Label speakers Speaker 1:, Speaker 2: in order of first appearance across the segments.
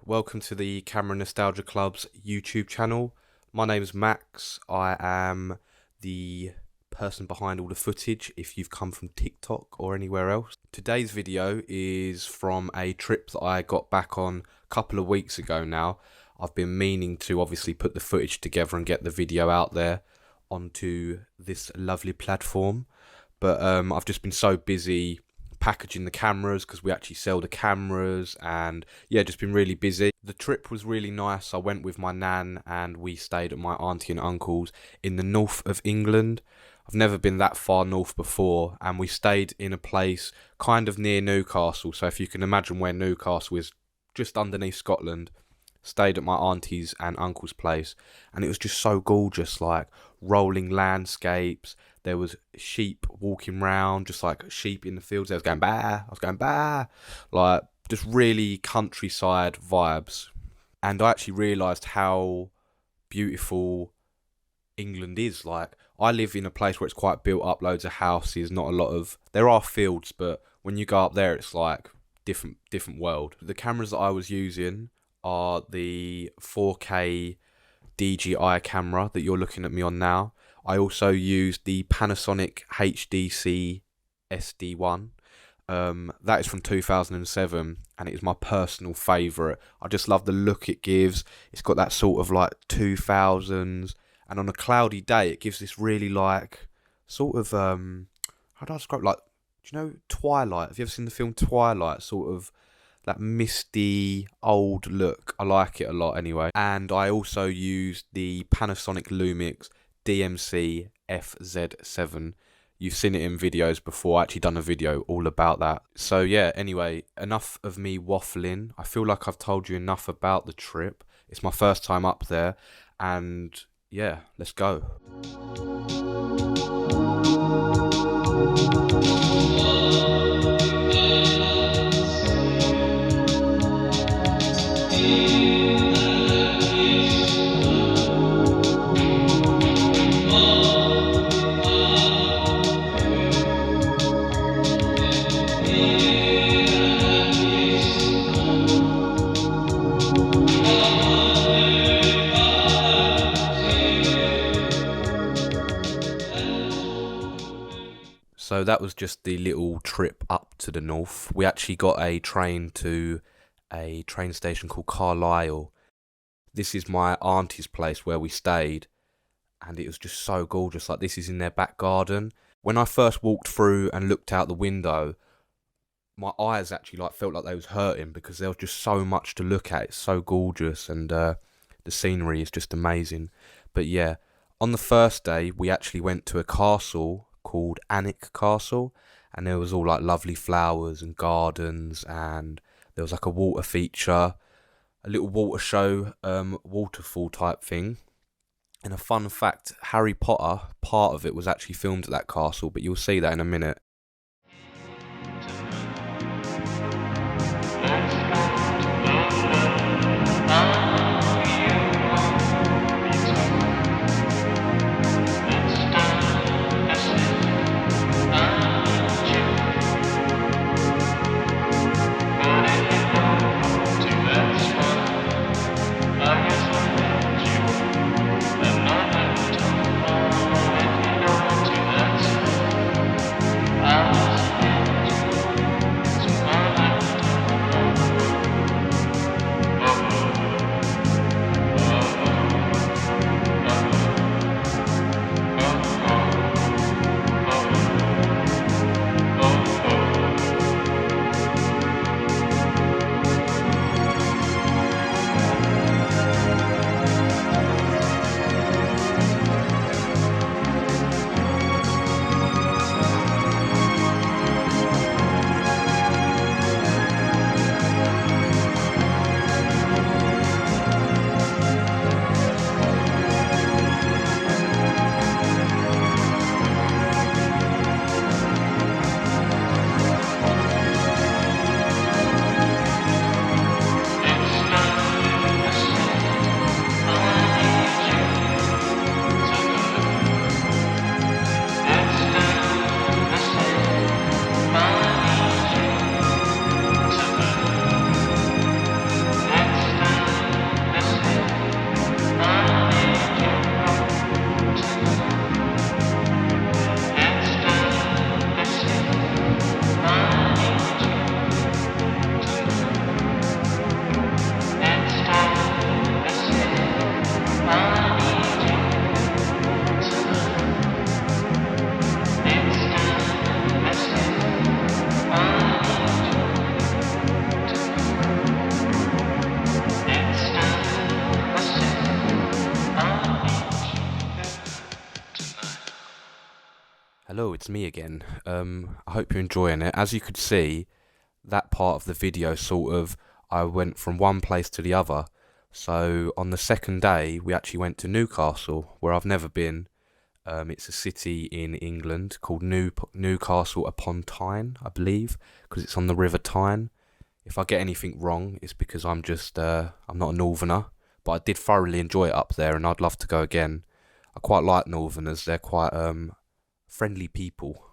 Speaker 1: welcome to the Camera Nostalgia Club's YouTube channel. My name is Max. I am the person behind all the footage if you've come from TikTok or anywhere else. Today's video is from a trip that I got back on a couple of weeks ago now. I've been meaning to obviously put the footage together and get the video out there onto this lovely platform, but I've just been so busy packaging the cameras because we actually sell the cameras, and yeah, just been really busy. The trip was really nice. I went with my nan and we stayed at my auntie and uncle's in the north of England. I've never been that far north before, and we stayed in a place kind of near Newcastle, so if you can imagine where Newcastle is, just underneath Scotland. Stayed at my auntie's and uncle's place, and it was just so gorgeous, like rolling landscapes. There was sheep walking round, just like sheep in the fields. I was going bah, like just really countryside vibes. And I actually realised how beautiful England is. Like, I live in a place where it's quite built up, loads of houses, not a lot of, there are fields, but when you go up there, it's like different world. The cameras that I was using are the 4K DJI camera that you're looking at me on now. I also used the Panasonic HDC-SD1. That is from 2007, and it is my personal favourite. I just love the look it gives. It's got that sort of like 2000s, and on a cloudy day it gives this really like sort of how do I describe, like, do you know Twilight? Have you ever seen the film Twilight? Sort of that misty old look. I like it a lot anyway. And I also used the Panasonic LUMIX DMC FZ7. You've seen it in videos before. I actually done a video all about that. So yeah, anyway, enough of me waffling. I feel like I've told you enough about the trip. It's my first time up there, and yeah, let's go. So that was just the little trip up to the north. We actually got a train to a train station called Carlisle. This is my auntie's place where we stayed, and it was just so gorgeous. Like, this is in their back garden. When I first walked through and looked out the window, my eyes actually like felt like they was hurting because there was just so much to look at. It's so gorgeous, and the scenery is just amazing. But yeah, on the first day we actually went to a castle called Alnwick Castle, and there was all like lovely flowers and gardens, and there was like a water feature, a little water show, waterfall type thing. And a fun fact, Harry Potter, part of it was actually filmed at that castle, but you'll see that in a minute. Hello, it's me again. I hope you're enjoying it. As you could see, that part of the video I went from one place to the other. So on the second day, we actually went to Newcastle, where I've never been. It's a city in England called Newcastle upon Tyne, I believe, because it's on the River Tyne. If I get anything wrong, it's because I'm not a northerner, but I did thoroughly enjoy it up there, and I'd love to go again. I quite like northerners. They're quite friendly people.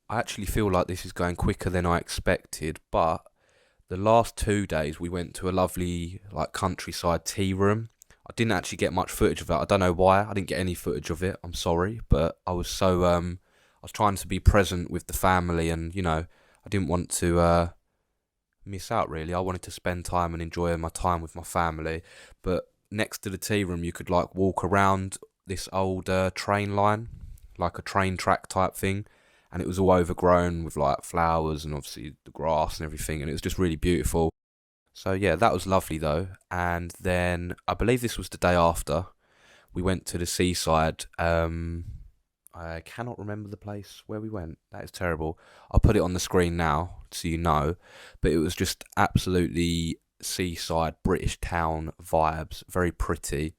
Speaker 1: I actually feel like this is going quicker than I expected, but the last 2 days we went to a lovely countryside tea room. I didn't actually get much footage of it. I don't know why. I didn't get any footage of it. I'm sorry, but I was I was trying to be present with the family, and I didn't want to miss out really. I wanted to spend time and enjoy my time with my family. But next to the tea room, you could walk around this old train line, like a train track type thing, and it was all overgrown with flowers and obviously the grass and everything, and it was just really beautiful. So yeah, that was lovely though. And then I believe this was the day after, we went to the seaside. I cannot remember the place where we went. That is terrible. I'll put it on the screen now so you know, but it was just absolutely seaside British town vibes, very pretty.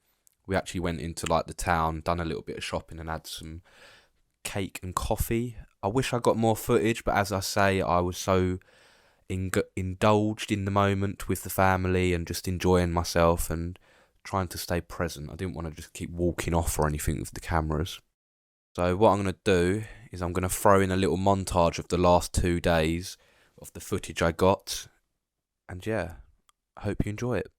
Speaker 1: We actually went into the town, done a little bit of shopping, and had some cake and coffee. I wish I got more footage, but as I say, I was so indulged in the moment with the family and just enjoying myself and trying to stay present. I didn't want to just keep walking off or anything with the cameras. So what I'm going to do is I'm going to throw in a little montage of the last 2 days of the footage I got. And yeah, I hope you enjoy it.